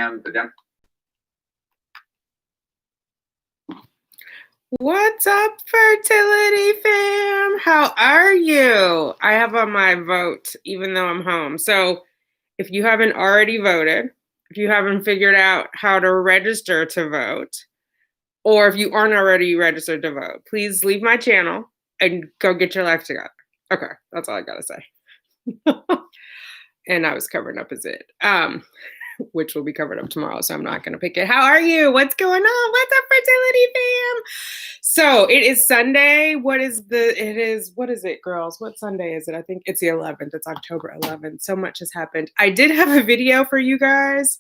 and the demo. What's up, Fertility fam? How are you? I have on my vote, even though I'm home. So if you haven't already voted, if you haven't figured out how to register to vote, or if you aren't already registered to vote, please leave my channel and go get your life together. Okay, that's all I gotta say. And I was covering up as it. Which will be covered up tomorrow, so I'm not going to pick it. How are you? What's going on? What's up, Fertility fam? So it is Sunday. What is it, girls? What Sunday is it? I think it's the 11th. It's October 11th. So much has happened. I did have a video for you guys,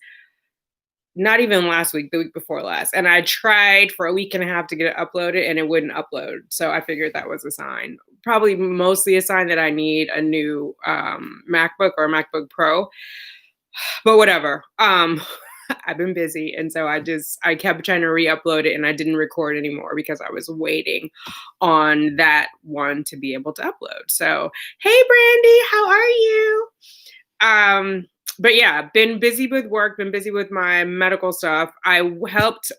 not even last week, the week before last. And I tried for a week and a half to get it uploaded and it wouldn't upload. So I figured that was a sign. Probably mostly a sign that I need a new MacBook or a MacBook Pro. But whatever. I've been busy. And so I kept trying to re-upload it and I didn't record anymore because I was waiting on that one to be able to upload. So, hey, Brandy, how are you? But yeah, been busy with work, been busy with my medical stuff. I helped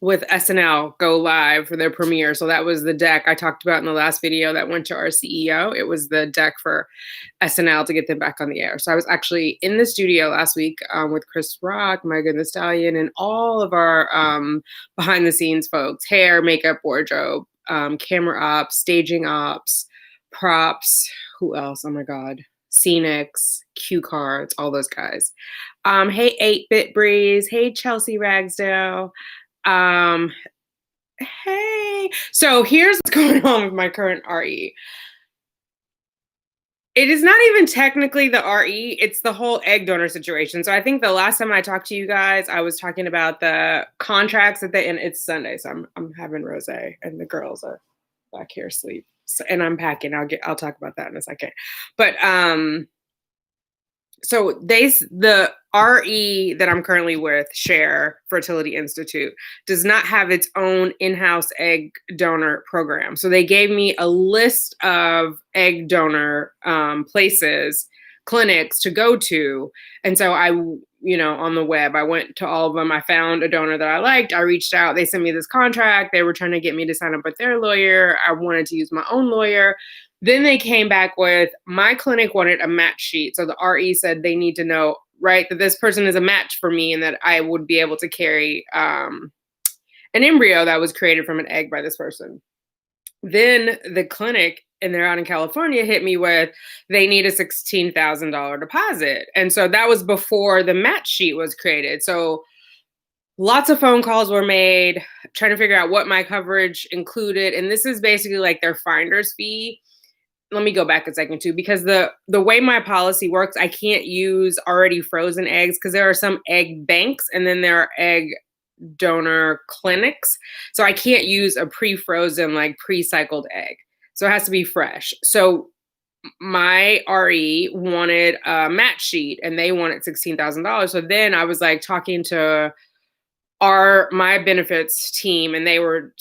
with SNL go live for their premiere. So that was the deck I talked about in the last video that went to our CEO. It was the deck for SNL to get them back on the air. So I was actually in the studio last week with Chris Rock, Megan Thee Stallion, and all of our behind the scenes folks, hair, makeup, wardrobe, camera ops, staging ops, props, who else? Oh my God. Scenics, cue cards, all those guys. Hey, 8-Bit Breeze. Hey, Chelsea Ragsdale. Hey, so here's what's going on with my current RE. It is not even technically the RE, it's the whole egg donor situation. So I think the last time I talked to you guys, I was talking about the contracts and it's Sunday, so I'm having rosé and the girls are back here asleep. So, and I'm packing. I'll talk about that in a second. But so the RE that I'm currently with, Share Fertility Institute, does not have its own in-house egg donor program. So they gave me a list of egg donor places, clinics to go to. And so on the web, I went to all of them. I found a donor that I liked. I reached out. They sent me this contract. They were trying to get me to sign up with their lawyer. I wanted to use my own lawyer. Then they came back with my clinic wanted a match sheet. So the RE said they need to know, right, that this person is a match for me and that I would be able to carry an embryo that was created from an egg by this person. Then the clinic, and they're out in California, hit me with, they need a $16,000 deposit. And so that was before the match sheet was created. So lots of phone calls were made, trying to figure out what my coverage included. And this is basically like their finder's fee. Let me go back a second too, because the way my policy works, I can't use already frozen eggs because there are some egg banks and then there are egg donor clinics. So I can't use a pre-frozen, like pre-cycled egg. So it has to be fresh. So my RE wanted a match sheet and they wanted $16,000. So then I was like talking to my benefits team and they were,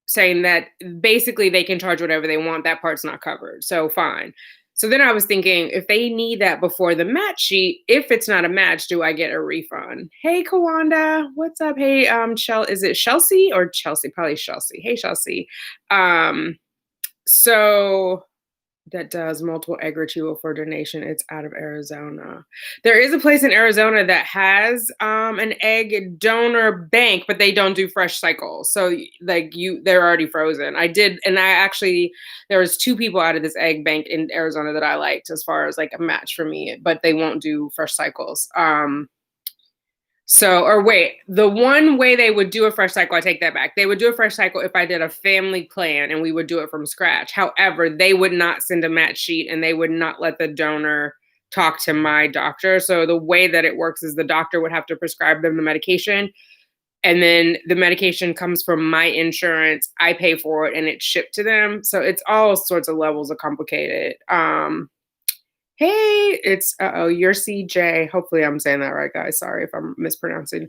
saying that basically they can charge whatever they want. That part's not covered. So fine. So then I was thinking, if they need that before the match sheet, if it's not a match, do I get a refund? Hey, Kawanda, what's up? Hey, is it Chelsea or Chelsea? Probably Chelsea. Hey, Chelsea. So that does multiple egg retrieval for donation. It's out of Arizona. There is a place in Arizona that has an egg donor bank, but they don't do fresh cycles. So they're already frozen. There was 2 people out of this egg bank in Arizona that I liked as far as like a match for me, but they won't do fresh cycles. The one way they would do a fresh cycle, I take that back. They would do a fresh cycle if I did a family plan and we would do it from scratch. However, they would not send a match sheet and they would not let the donor talk to my doctor. So the way that it works is the doctor would have to prescribe them the medication. And then the medication comes from my insurance. I pay for it and it's shipped to them. So it's all sorts of levels of complicated. Hey, it's you're CJ. Hopefully I'm saying that right, guys. Sorry if I'm mispronouncing.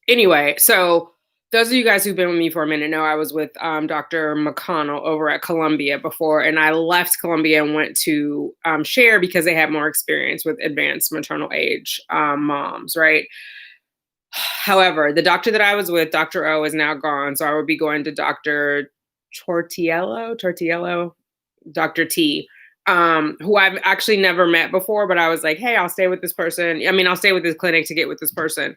Anyway, so those of you guys who've been with me for a minute know I was with Dr. McConnell over at Columbia before, and I left Columbia and went to Share because they had more experience with advanced maternal age moms, right? However, the doctor that I was with, Dr. O, is now gone, so I would be going to Dr. Tortiello, Dr. T, who I've actually never met before, but I was like, hey, I'll stay with this person. I mean, I'll stay with this clinic to get with this person.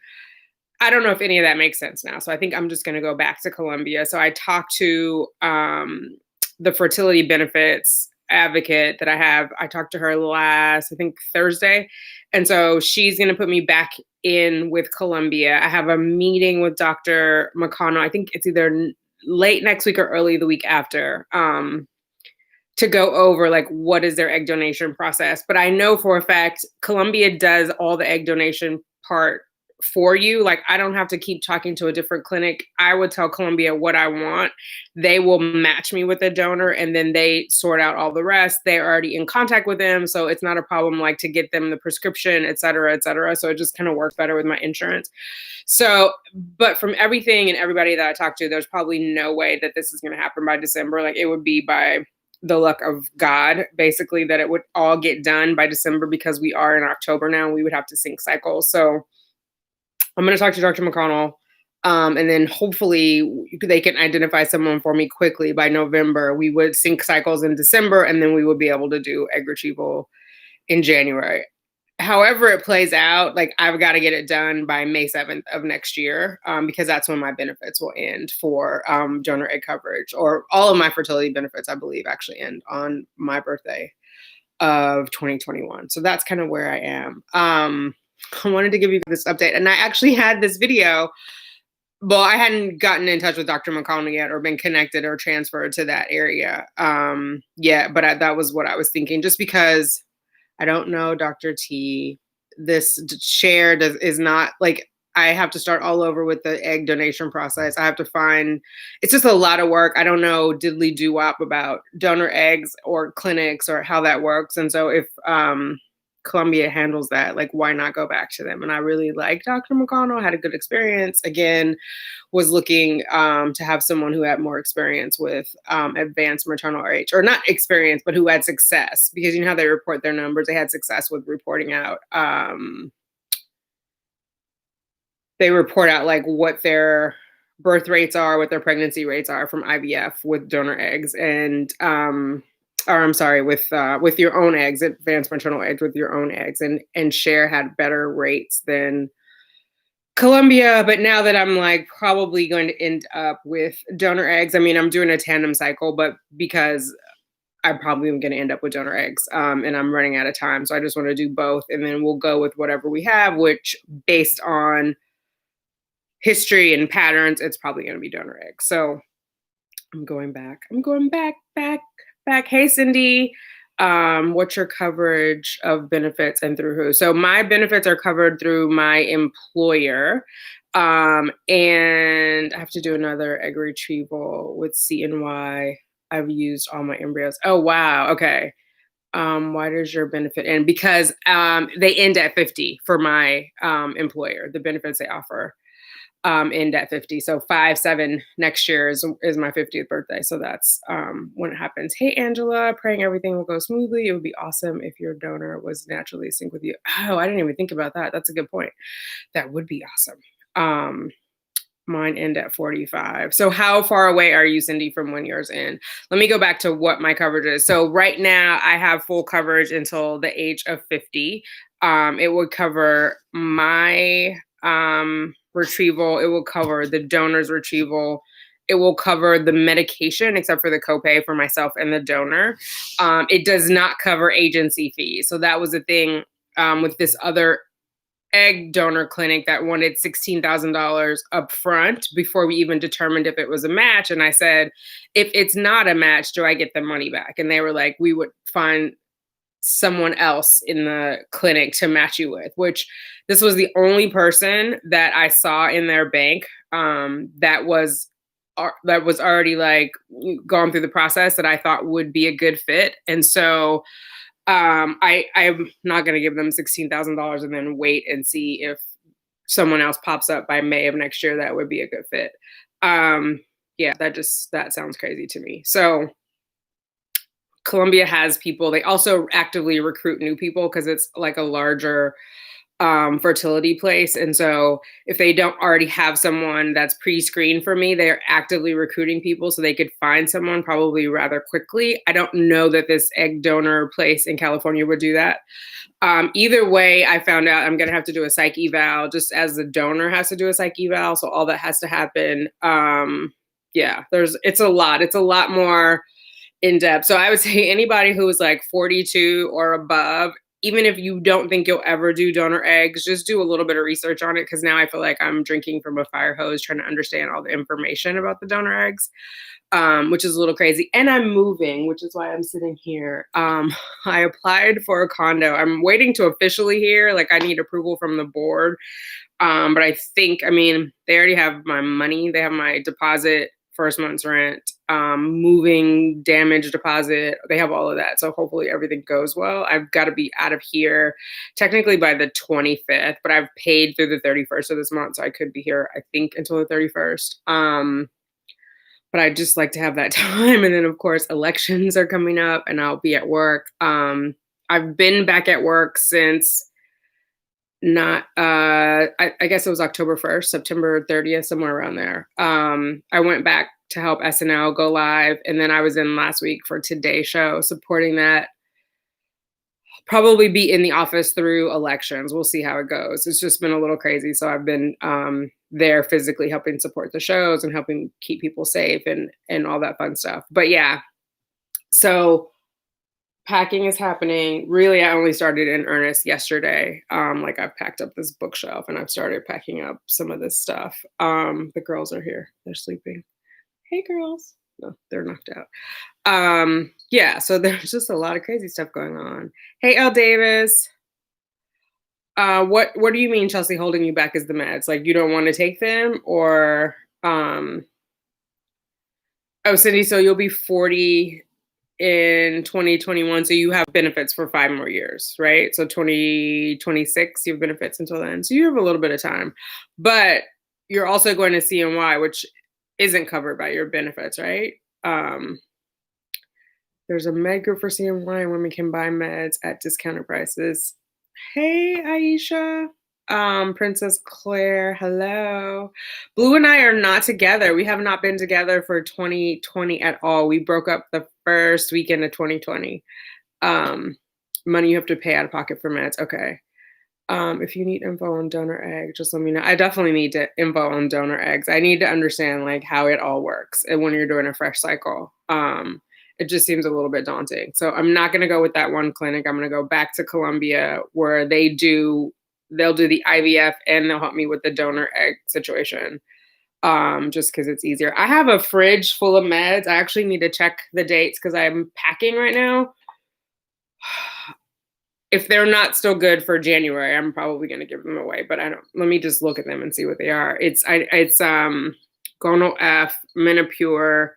I don't know if any of that makes sense now. So I think I'm just going to go back to Columbia. So I talked to the fertility benefits advocate that I have. I talked to her last, I think, Thursday. And so she's going to put me back in with Columbia. I have a meeting with Dr. McConnell. I think it's either late next week or early the week after. To go over like what is their egg donation process. But I know for a fact Columbia does all the egg donation part for you. Like I don't have to keep talking to a different clinic. I would tell Columbia what I want. They will match me with a donor and then they sort out all the rest. They're already in contact with them. So it's not a problem like to get them the prescription, et cetera, et cetera. So it just kind of works better with my insurance. So, but from everything and everybody that I talked to, there's probably no way that this is going to happen by December. Like it would be by the luck of God, basically, that it would all get done by December because we are in October now and we would have to sync cycles. So I'm going to talk to Dr. McConnell and then hopefully they can identify someone for me quickly by November. We would sync cycles in December and then we would be able to do egg retrieval in January. However it plays out, like I've got to get it done by May 7th of next year because that's when my benefits will end for donor egg coverage, or all of my fertility benefits, I believe, actually end on my birthday of 2021. So that's kind of where I am. I wanted to give you this update, and I actually had this video. Well, I hadn't gotten in touch with Dr. McConnell yet or been connected or transferred to that area yet, but that was what I was thinking, just because I don't know, Dr. T. This share is not like I have to start all over with the egg donation process. I have to find, it's just a lot of work. I don't know diddly doo wop about donor eggs or clinics or how that works. And so if Columbia handles that, like, why not go back to them? And I really like Dr. McConnell, had a good experience. Again, was looking to have someone who had more experience with advanced maternal age, or not experience, but who had success, because you know how they report their numbers. They had success with reporting out. They report out like what their birth rates are, what their pregnancy rates are from IVF with donor eggs, and or I'm sorry, with your own eggs, advanced maternal eggs with your own eggs, and Share had better rates than Columbia. But now that I'm like probably going to end up with donor eggs, I mean, I'm doing a tandem cycle, but because I probably am going to end up with donor eggs, and I'm running out of time, so I just want to do both, and then we'll go with whatever we have, which based on history and patterns, it's probably going to be donor eggs. So I'm going back. Hey, Cindy. What's your coverage of benefits and through who? So my benefits are covered through my employer. And I have to do another egg retrieval with CNY. I've used all my embryos. Oh, wow. Okay. Why does your benefit end? Because they end at 50 for my employer, the benefits they offer. End at 50. So 5/7 next year is my 50th birthday. So that's when it happens. Hey, Angela, praying everything will go smoothly. It would be awesome if your donor was naturally synced with you. Oh, I didn't even think about that. That's a good point. That would be awesome. Mine end at 45. So how far away are you, Cindy, from when yours end? Let me go back to what my coverage is. So right now I have full coverage until the age of 50. It would cover my retrieval. It will cover the donor's retrieval. It will cover the medication, except for the copay for myself and the donor. It does not cover agency fees. So that was the thing with this other egg donor clinic that wanted $16,000 up front before we even determined if it was a match. And I said, if it's not a match, do I get the money back? And they were like, we would find someone else in the clinic to match you with, which this was the only person that I saw in their bank that was already like gone through the process that I thought would be a good fit. And so I'm not going to give them $16,000 and then wait and see if someone else pops up by May of next year that would be a good fit. Um, yeah, that sounds crazy to me. So Columbia has people. They also actively recruit new people because it's like a larger fertility place. And so if they don't already have someone that's pre-screened for me, they're actively recruiting people so they could find someone probably rather quickly. I don't know that this egg donor place in California would do that. Either way, I found out I'm going to have to do a psych eval just as the donor has to do a psych eval. So all that has to happen. Yeah, it's a lot. It's a lot more in depth. So I would say anybody who is like 42 or above, even if you don't think you'll ever do donor eggs, just do a little bit of research on it. Cause now I feel like I'm drinking from a fire hose trying to understand all the information about the donor eggs, which is a little crazy. And I'm moving, which is why I'm sitting here. I applied for a condo. I'm waiting to officially hear, like I need approval from the board. But I think, I mean, they already have my money. They have my deposit, first month's rent, moving damage deposit. They have all of that. So hopefully everything goes well. I've got to be out of here technically by the 25th, but I've paid through the 31st of this month. So I could be here, I think, until the 31st. But I'd just like to have that time. And then, of course, elections are coming up and I'll be at work. I've been back at work since not I guess it was October 1st, September 30th, somewhere around there. I went back to help SNL go live, and then I was in last week for Today Show supporting that. Probably be in the office through elections. We'll see how it goes. It's just been a little crazy. So I've been there physically helping support the shows and helping keep people safe and all that fun stuff. But yeah, so packing is happening. Really, I only started in earnest yesterday. Like I've packed up this bookshelf and I've started packing up some of this stuff. The girls are here. They're sleeping. Hey girls. No, they're knocked out. Yeah, so there's just a lot of crazy stuff going on. Hey L Davis. What do you mean Chelsea holding you back is the meds? Like you don't want to take them or oh Cindy, so you'll be 40 in 2021, so you have benefits for 5 more years, right? So 2026, you have benefits until then. So you have a little bit of time. But you're also going to CNY, which isn't covered by your benefits, right? There's a med group for CNY and women can buy meds at discounted prices. Hey, Aisha. Princess Claire, hello. Blue and I are not together. We have not been together for 2020 at all. We broke up the first weekend of 2020. Money you have to pay out of pocket for meds. Okay. If you need info on donor egg, just let me know. I definitely need info on donor eggs. I need to understand like how it all works and when you're doing a fresh cycle. It just seems a little bit daunting. So I'm not going to go with that one clinic. I'm going to go back to Columbia where they'll do the IVF and they'll help me with the donor egg situation. Just because it's easier. I have a fridge full of meds. I actually need to check the dates because I'm packing right now. If they're not still good for January, I'm probably going to give them away, but let me just look at them and see what they are. It's Gonal F, Menopur.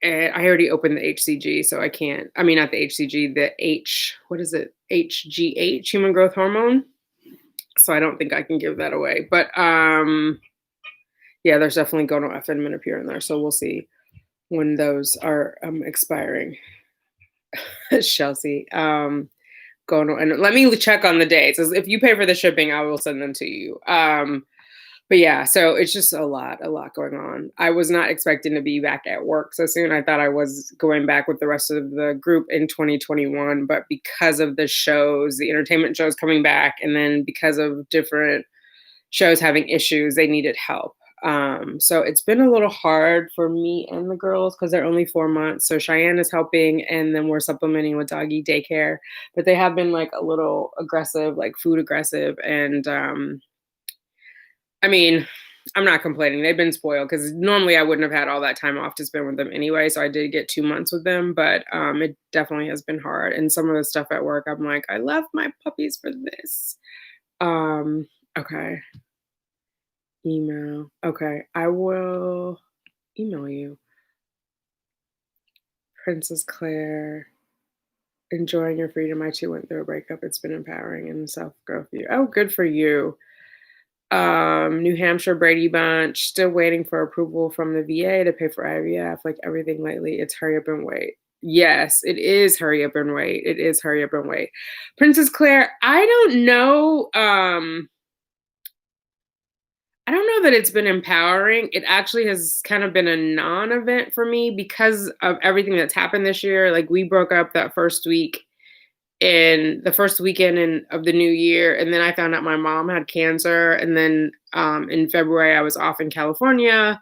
I already opened the HCG, so I can't, I mean, not the HCG, what is it? HGH, human growth hormone. So I don't think I can give that away, but yeah, there's definitely Gonal F and Menopur in there. So we'll see when those are expiring. Chelsea, and let me check on the dates. If you pay for the shipping, I will send them to you. But yeah, so it's just a lot going on. I was not expecting to be back at work so soon. I thought I was going back with the rest of the group in 2021, but because of the shows, the entertainment shows coming back, and then because of different shows having issues, they needed help. So it's been a little hard for me and the girls because they're only 4 months. So Cheyenne is helping and then we're supplementing with doggy daycare, but they have been like a little aggressive, like food aggressive. And I mean, I'm not complaining. They've been spoiled because normally I wouldn't have had all that time off to spend with them anyway. So I did get 2 months with them, but it definitely has been hard. And some of the stuff at work, I'm like, I left my puppies for this. Okay. Email. Okay, I will email you. Princess Claire. Enjoying your freedom. I too went through a breakup. It's been empowering and self-growth for you. Oh, good for you. New Hampshire Brady Bunch, still waiting for approval from the VA to pay for IVF. Like everything lately, it's hurry up and wait. Yes, it is hurry up and wait. It is hurry up and wait. Princess Claire, I don't know that it's been empowering. It actually has kind of been a non-event for me because of everything that's happened this year. Like we broke up that first week in the first weekend of the new year, and then I found out my mom had cancer, and then in February I was off in California.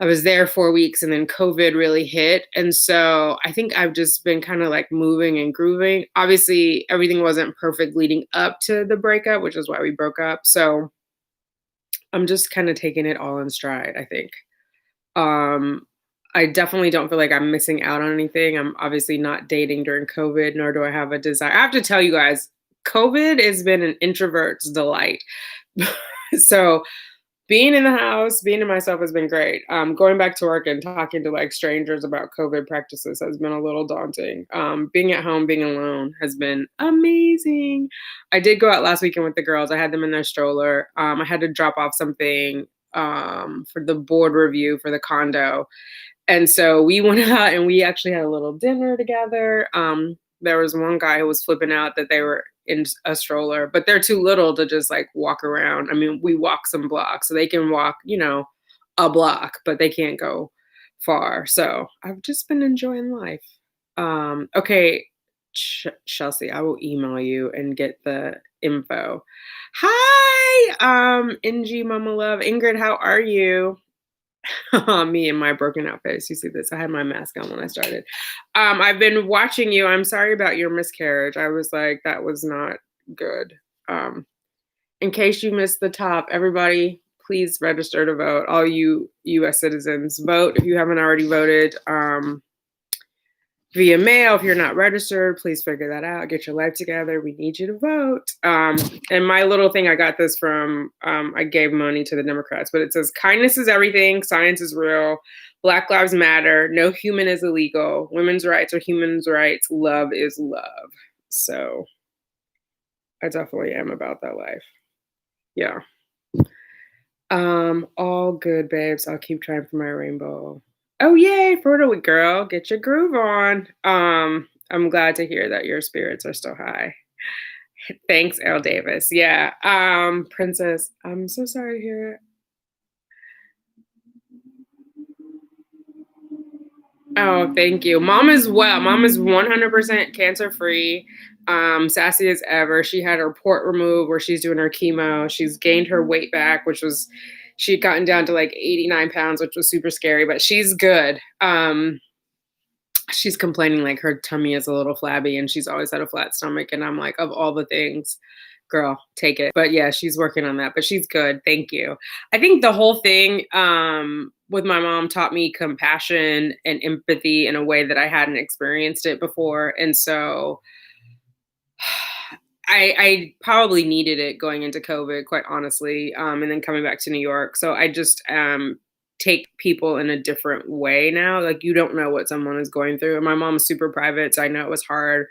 I was there 4 weeks, and then COVID really hit, and so I think I've just been kind of like moving and grooving. Obviously, everything wasn't perfect leading up to the breakup, which is why we broke up. So I'm just kind of taking it all in stride, I think. Um, I definitely don't feel like I'm missing out on anything. I'm obviously not dating during COVID, nor do I have a desire. I have to tell you guys, COVID has been an introvert's delight. So being in the house, being to myself has been great. Going back to work and talking to like strangers about COVID practices has been a little daunting. Being at home, being alone has been amazing. I did go out last weekend with the girls. I had them in their stroller. I had to drop off something for the board review for the condo. And so we went out and we actually had a little dinner together. There was one guy who was flipping out that they were in a stroller, but they're too little to just like walk around. I mean, we walk some blocks, so they can walk, a block, but they can't go far. So I've just been enjoying life. Okay, Chelsea, I will email you and get the info. Hi, NG Mama Love. Ingrid, how are you? Me and my broken out face. You see this? I had my mask on when I started. I've been watching you. I'm sorry about your miscarriage. I was like, that was not good. In case you missed the top, everybody, please register to vote. All you U.S. citizens, vote if you haven't already voted. Via mail. If you're not registered, please figure that out. Get your life together. We need you to vote. And my little thing, I got this from, I gave money to the Democrats, but it says, kindness is everything. Science is real. Black lives matter. No human is illegal. Women's rights are human's rights. Love is love. So I definitely am about that life. Yeah. All good, babes. I'll keep trying for my rainbow. Oh yay, Fertility girl, get your groove on. I'm glad to hear that your spirits are still high. Thanks, L. Davis. Yeah. Princess, I'm so sorry to hear it. Oh, thank you. Mom is well. Mom is 100% cancer free. Sassy as ever. She had her port removed where she's doing her chemo. She's gained her weight back, which was she'd gotten down to like 89 pounds, which was super scary, but she's good. She's complaining like her tummy is a little flabby and she's always had a flat stomach. And I'm like, of all the things, girl, take it. But yeah, she's working on that, but she's good. Thank you. I think the whole thing with my mom taught me compassion and empathy in a way that I hadn't experienced it before. And so I probably needed it going into COVID, quite honestly, and then coming back to New York. So I just take people in a different way now. Like you don't know what someone is going through. And my mom's super private, so I know it was hard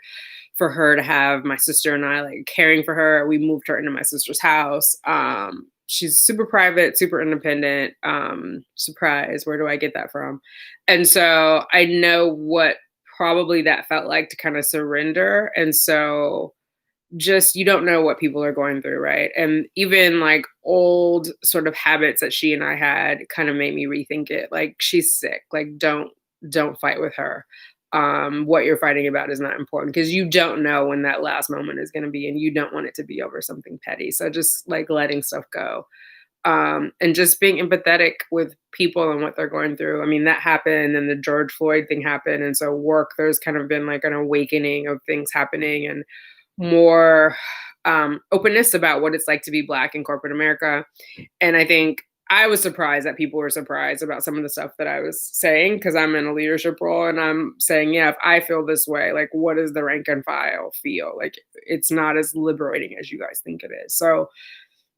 for her to have my sister and I like caring for her. We moved her into my sister's house. She's super private, super independent. Surprise, where do I get that from? And so I know what probably that felt like to kind of surrender. And so just you don't know what people are going through, right? And even like old sort of habits that she and I had kind of made me rethink it. Like she's sick, like don't fight with her. What you're fighting about is not important because you don't know when that last moment is going to be and you don't want it to be over something petty. So just like letting stuff go. And just being empathetic with people and what they're going through. I mean, that happened and the George Floyd thing happened. And so there's kind of been like an awakening of things happening and more openness about what it's like to be Black in corporate America. And I think I was surprised that people were surprised about some of the stuff that I was saying because I'm in a leadership role and I'm saying, yeah, if I feel this way, like what does the rank and file feel? Like it's not as liberating as you guys think it is. So,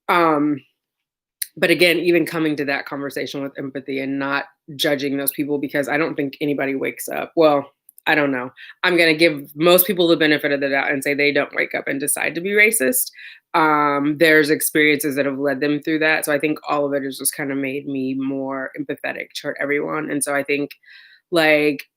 but again, even coming to that conversation with empathy and not judging those people because I don't think anybody wakes up. Well, I don't know. I'm gonna give most people the benefit of the doubt and say they don't wake up and decide to be racist. There's experiences that have led them through that. So I think all of it has just kind of made me more empathetic toward everyone. And so I think like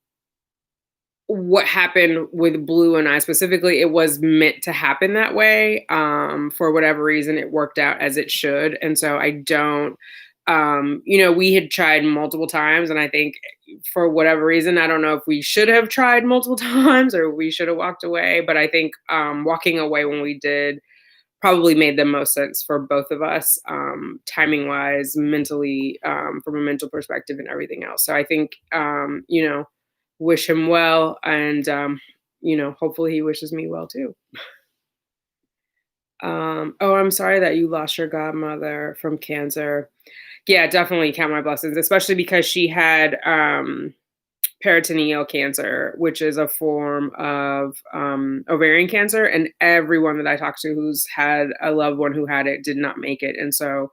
what happened with Blue and I specifically, it was meant to happen that way. For whatever reason, it worked out as it should. And so I don't, we had tried multiple times, and I think for whatever reason, I don't know if we should have tried multiple times or we should have walked away. But I think walking away when we did probably made the most sense for both of us, timing wise, mentally, from a mental perspective, and everything else. So I think, wish him well, and hopefully he wishes me well too. Oh, I'm sorry that you lost your godmother from cancer. Yeah, definitely count my blessings, especially because she had peritoneal cancer, which is a form of ovarian cancer. And everyone that I talked to who's had a loved one who had it did not make it. And so,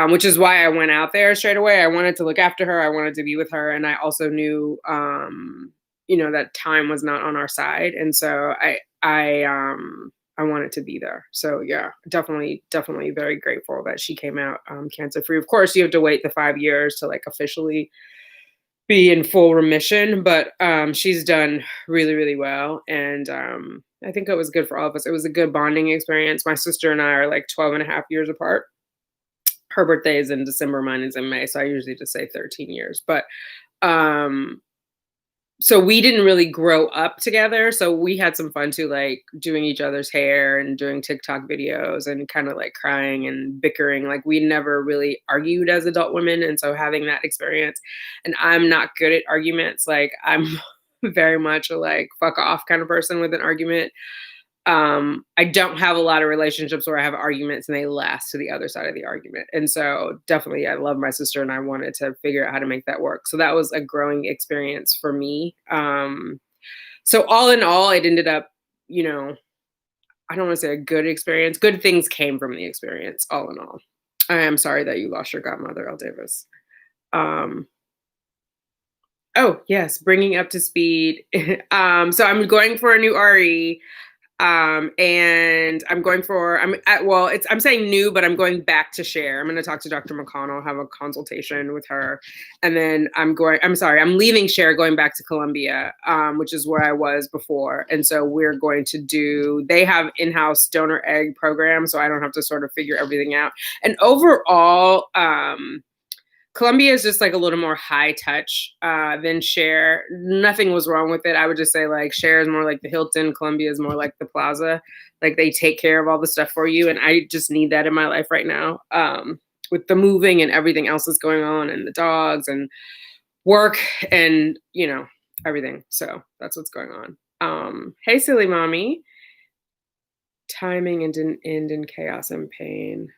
which is why I went out there straight away. I wanted to look after her. I wanted to be with her. And I also knew, that time was not on our side. And so I wanted to be there. So yeah, definitely very grateful that she came out cancer free. Of course, you have to wait the 5 years to like officially be in full remission, but she's done really, really well. And I think it was good for all of us. It was a good bonding experience. My sister and I are like 12 and a half years apart. Her birthday is in December, mine is in May. So I usually just say 13 years. But um, so we didn't really grow up together. So we had some fun too, like doing each other's hair and doing TikTok videos and kind of like crying and bickering. Like we never really argued as adult women. And so having that experience, and I'm not good at arguments. Like I'm very much a like fuck off kind of person with an argument. I don't have a lot of relationships where I have arguments and they last to the other side of the argument. And so definitely I love my sister and I wanted to figure out how to make that work. So that was a growing experience for me. So all in all, it ended up, I don't want to say a good experience. Good things came from the experience, all in all. I am sorry that you lost your godmother, El Davis. Um, oh yes, bringing up to speed. So I'm going for a new RE. And I'm saying new, but I'm going back to share. I'm going to talk to Dr. McConnell, have a consultation with her. And then I'm leaving share, going back to Columbia, which is where I was before. And so they have in-house donor egg program. So I don't have to sort of figure everything out. And overall, Columbia is just like a little more high touch than Share. Nothing was wrong with it. I would just say like Share is more like the Hilton, Columbia is more like the Plaza. Like they take care of all the stuff for you. And I just need that in my life right now, with the moving and everything else that's going on and the dogs and work and, everything. So that's what's going on. Hey, silly mommy. Timing and didn't end in chaos and pain.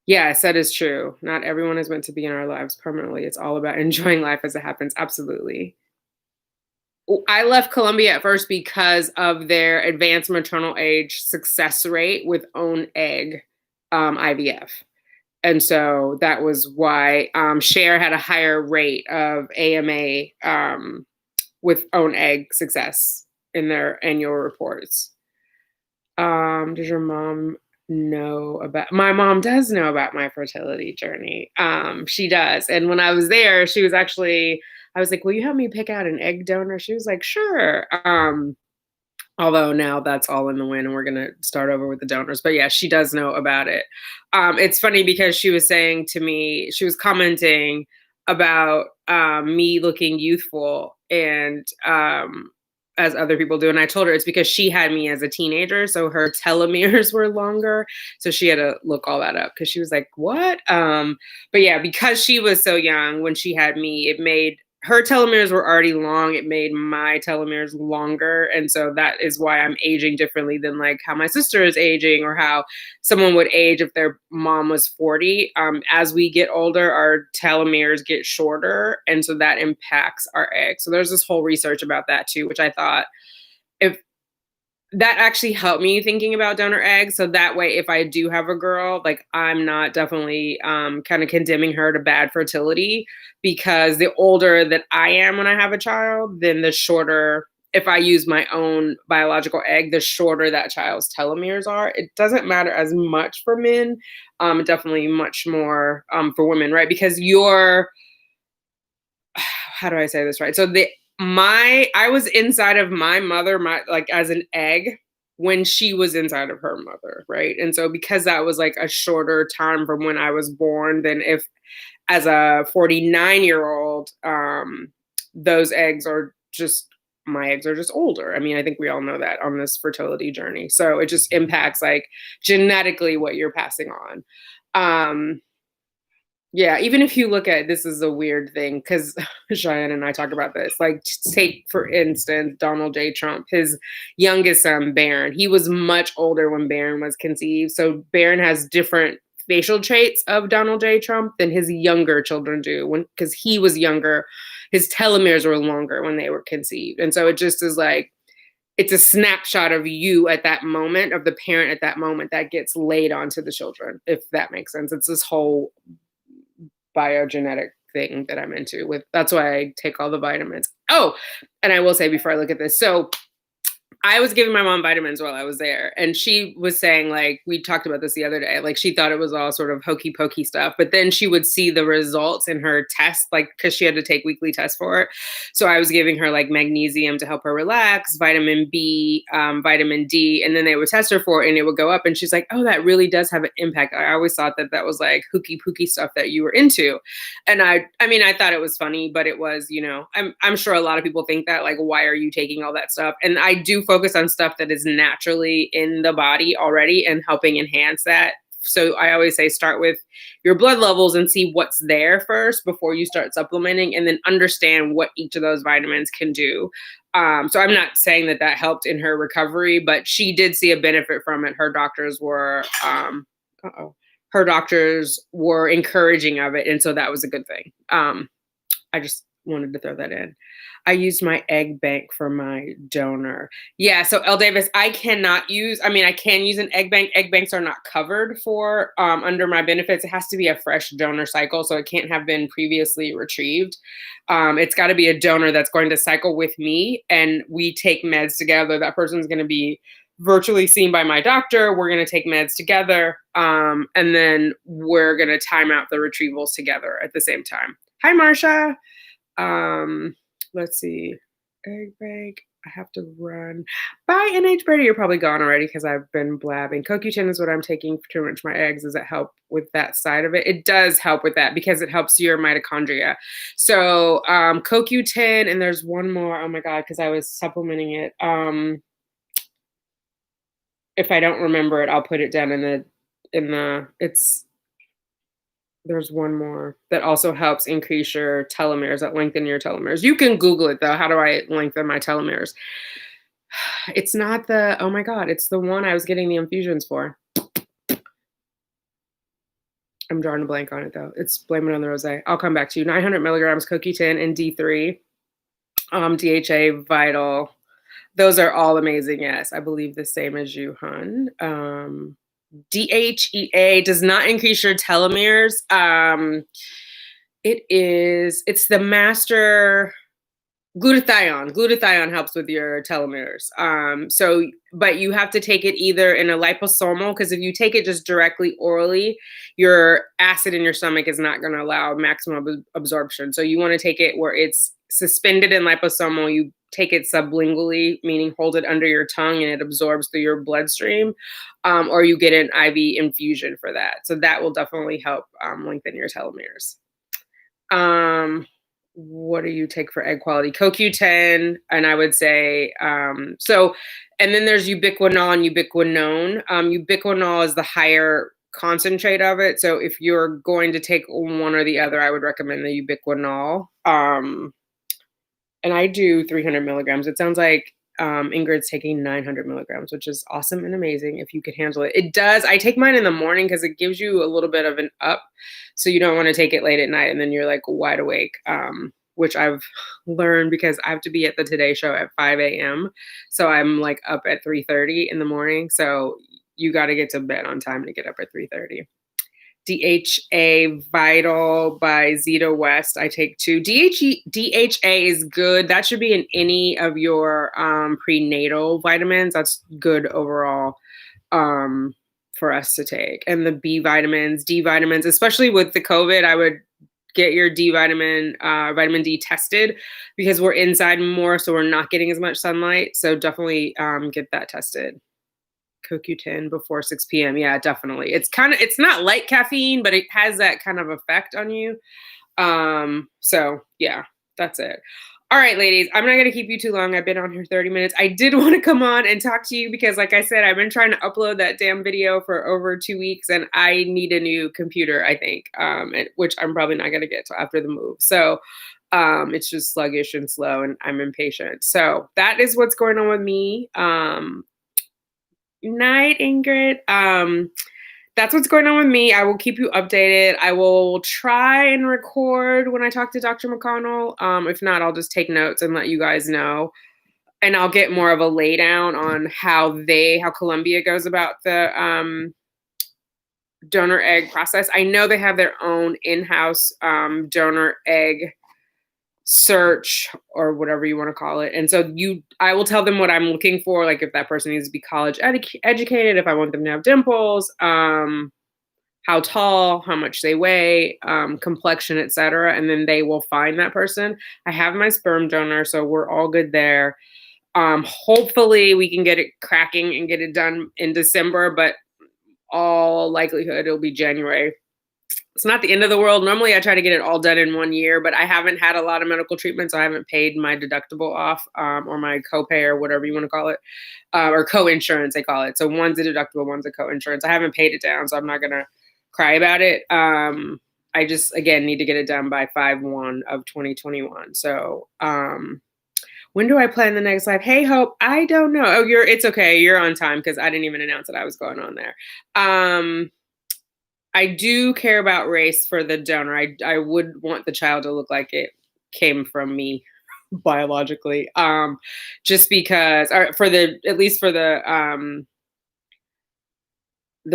Yes, that is true. Not everyone is meant to be in our lives permanently. It's all about enjoying life as it happens. Absolutely. I left Columbia at first because of their advanced maternal age success rate with own egg IVF. And so that was why Share had a higher rate of AMA with own egg success in their annual reports. Does your mom know about my mom does know about my fertility journey. She does. And when I was there, I was like, will you help me pick out an egg donor? She was like, sure. Although now that's all in the wind and we're gonna start over with the donors. But yeah, she does know about it. It's funny because she was saying to me, she was commenting about me looking youthful and as other people do. And I told her it's because she had me as a teenager. So her telomeres were longer. So she had to look all that up because she was like, what? But yeah, because she was so young when she had me, it made her telomeres were already long. It made my telomeres longer. And so that is why I'm aging differently than like how my sister is aging or how someone would age if their mom was 40. As we get older, our telomeres get shorter. And so that impacts our eggs. So there's this whole research about that too, which I thought if that actually helped me thinking about donor eggs. So that way, if I do have a girl, like I'm not definitely kind of condemning her to bad fertility, because the older that I am when I have a child, then the shorter, if I use my own biological egg, the shorter that child's telomeres are. It doesn't matter as much for men, definitely much more for women, right? Because you're, how do I say this right? So I was inside of my mother, my like as an egg when she was inside of her mother, right? And so because that was like a shorter time from when I was born than if as a 49-year-old, those eggs are just my eggs are just older. I mean, I think we all know that on this fertility journey. So it just impacts like genetically what you're passing on. Um, yeah, even if you look at, this is a weird thing because Cheyenne and I talk about this. Like, take for instance Donald J. Trump, his youngest son Barron. He was much older when Barron was conceived, so Barron has different facial traits of Donald J. Trump than his younger children do. When because he was younger, his telomeres were longer when they were conceived, and so it just is like it's a snapshot of you at that moment, of the parent at that moment, that gets laid onto the children, if that makes sense. It's this whole biogenetic thing that I'm into with. That's why I take all the vitamins. Oh, and I will say before I look at this. So I was giving my mom vitamins while I was there, and she was saying, like, we talked about this the other day, like she thought it was all sort of hokey pokey stuff, but then she would see the results in her test, like, because she had to take weekly tests for it. So I was giving her like magnesium to help her relax, vitamin B, vitamin D, and then they would test her for it and it would go up. And she's like, oh, that really does have an impact. I always thought that that was like hooky pooky stuff that you were into. And I mean, I thought it was funny, but it was, I'm sure a lot of people think that, like, why are you taking all that stuff? And I do focus on stuff that is naturally in the body already and helping enhance that. So I always say start with your blood levels and see what's there first before you start supplementing, and then understand what each of those vitamins can do. So I'm not saying that that helped in her recovery, but she did see a benefit from it. Her doctors were, her doctors were encouraging of it, and so that was a good thing. I just wanted to throw that in. I used my egg bank for my donor. Yeah, so L Davis, I cannot use, I mean, I can use an egg bank. Egg banks are not covered for under my benefits. It has to be a fresh donor cycle, so it can't have been previously retrieved. It's got to be a donor that's going to cycle with me, and we take meds together. That person's going to be virtually seen by my doctor. We're going to take meds together, and then we're going to time out the retrievals together at the same time. Hi, Marsha. Let's see. Egg bank. I have to run. Bye, NH Brady. You're probably gone already because I've been blabbing. CoQ10 is what I'm taking to enrich my eggs. Does it help with that side of it? It does help with that because it helps your mitochondria. So CoQ10, and there's one more. Oh my God, because I was supplementing it. If I don't remember it, I'll put it down there's one more that also helps increase your telomeres, that lengthen your telomeres. You can Google it though. How do I lengthen my telomeres? It's not oh my God, it's the one I was getting the infusions for. I'm drawing a blank on it though. It's Blame It on the Rose. I'll come back to you. 900 milligrams CoQ10 and D3, DHA, Vital. Those are all amazing. Yes, I believe the same as you, hun. DHEA does not increase your telomeres. It's the master glutathione. Glutathione helps with your telomeres. But you have to take it either in a liposomal, because if you take it just directly orally, your acid in your stomach is not going to allow maximum absorption. So you want to take it where it's suspended in liposomal. You take it sublingually, meaning hold it under your tongue and it absorbs through your bloodstream, or you get an IV infusion for that. So that will definitely help lengthen your telomeres. What do you take for egg quality? CoQ10, and I would say, and then there's ubiquinol and ubiquinone. Ubiquinol is the higher concentrate of it. So if you're going to take one or the other, I would recommend the ubiquinol. And I do 300 milligrams. It sounds like Ingrid's taking 900 milligrams, which is awesome and amazing if you could handle it. It does. I take mine in the morning because it gives you a little bit of an up. So you don't want to take it late at night and then you're like wide awake. which I've learned because I have to be at the Today Show at 5 a.m. So I'm like up at 3:30 in the morning. So you got to get to bed on time to get up at 3:30. DHA Vital by Zeta West. I take 2. DHA is good. That should be in any of your prenatal vitamins. That's good overall for us to take. And the B vitamins, D vitamins, especially with the COVID, I would get your vitamin D tested because we're inside more, so we're not getting as much sunlight. So definitely get that tested. CoQ10 before 6 p.m. Yeah, definitely. It's not like caffeine, but it has that kind of effect on you. So yeah, that's it. All right, ladies, I'm not going to keep you too long. I've been on here 30 minutes. I did want to come on and talk to you because, like I said, I've been trying to upload that damn video for over 2 weeks and I need a new computer, I think, which I'm probably not going to get till after the move. So it's just sluggish and slow and I'm impatient. So that is what's going on with me. Night, Ingrid. That's what's going on with me. I will keep you updated. I will try and record when I talk to Dr. McConnell. If not, I'll just take notes and let you guys know. And I'll get more of a laydown on how Columbia goes about the donor egg process. I know they have their own in-house donor egg search or whatever you want to call it. And so I will tell them what I'm looking for, like if that person needs to be college educated, if I want them to have dimples, how tall, how much they weigh, complexion, etc. And then they will find that person. I have my sperm donor, so we're all good there. Hopefully we can get it cracking and get it done in December, but all likelihood it'll be January. It's not the end of the world. Normally I try to get it all done in 1 year, but I haven't had a lot of medical treatment, so I haven't paid my deductible off, or my copay or whatever you want to call it, or co-insurance they call it. So one's a deductible, one's a co-insurance. I haven't paid it down, so I'm not going to cry about it. I just, again, need to get it done by 5/1 of 2021. So when do I plan the next live? Hey, Hope, I don't know. Oh, it's okay. You're on time because I didn't even announce that I was going on there. I do care about race for the donor. I would want the child to look like it came from me biologically. Just because, or at least for the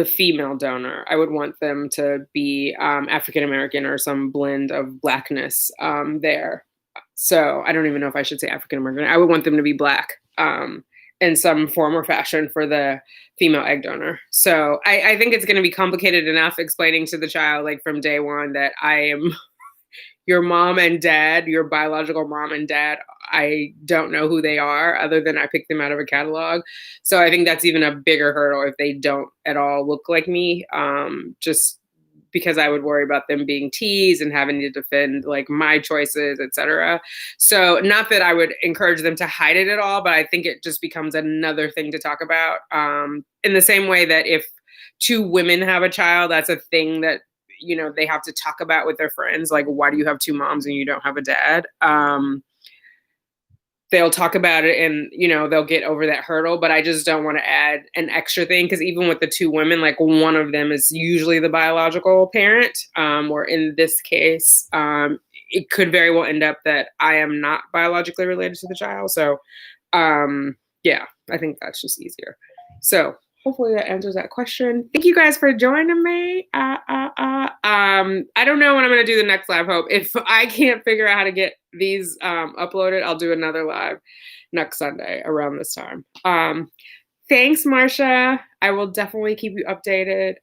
female donor, I would want them to be African American or some blend of blackness there. So I don't even know if I should say African American. I would want them to be black. In some form or fashion for the female egg donor. So I think it's going to be complicated enough explaining to the child, like from day one, that I am your mom and dad, your biological mom and dad. I don't know who they are other than I picked them out of a catalog. So I think that's even a bigger hurdle if they don't at all look like me. Just because I would worry about them being teased and having to defend like my choices, etc. So not that I would encourage them to hide it at all, but I think it just becomes another thing to talk about. In the same way that if 2 women have a child, that's a thing that, they have to talk about with their friends. Like, why do you have 2 moms and you don't have a dad? They'll talk about it and, they'll get over that hurdle, but I just don't want to add an extra thing. Cause even with the 2 women, like one of them is usually the biological parent, or in this case, it could very well end up that I am not biologically related to the child. So, yeah, I think that's just easier. So hopefully that answers that question. Thank you guys for joining me. I don't know when I'm going to do the next live, Hope. If I can't figure out how to get these uploaded, I'll do another live next Sunday around this time. Thanks, Marsha. I will definitely keep you updated.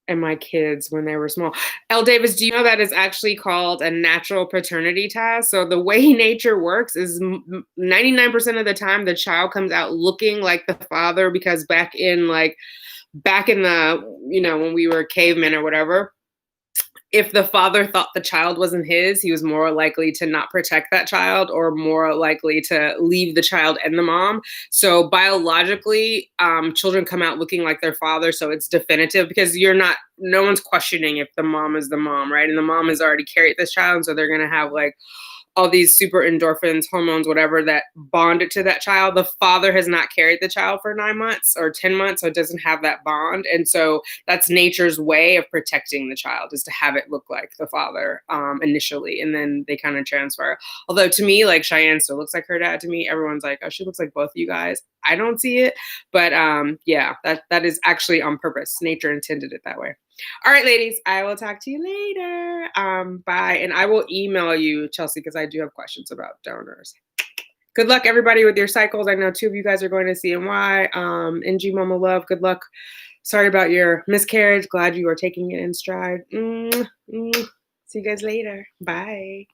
And my kids when they were small. L. Davis, do you know that is actually called a natural paternity test? So the way nature works is 99% of the time the child comes out looking like the father, because back in the, when we were cavemen or whatever, if the father thought the child wasn't his, he was more likely to not protect that child or more likely to leave the child and the mom. So biologically, children come out looking like their father. So it's definitive because no one's questioning if the mom is the mom, right? And the mom has already carried this child. So they're going to have like all these super endorphins, hormones, whatever, that bond it to that child. The father has not carried the child for 9 months or 10 months, so it doesn't have that bond. And so that's nature's way of protecting the child, is to have it look like the father initially, and then they kind of transfer. Although to me, like, Cheyenne still looks like her dad to me. Everyone's like, oh, she looks like both of you guys. I don't see it, but yeah, that is actually on purpose. Nature intended it that way. All right, ladies, I will talk to you later. Bye. And I will email you, Chelsea, because I do have questions about donors. Good luck, everybody, with your cycles. I know 2 of you guys are going to CNY. NG Mama Love, good luck. Sorry about your miscarriage. Glad you are taking it in stride. See you guys later. Bye.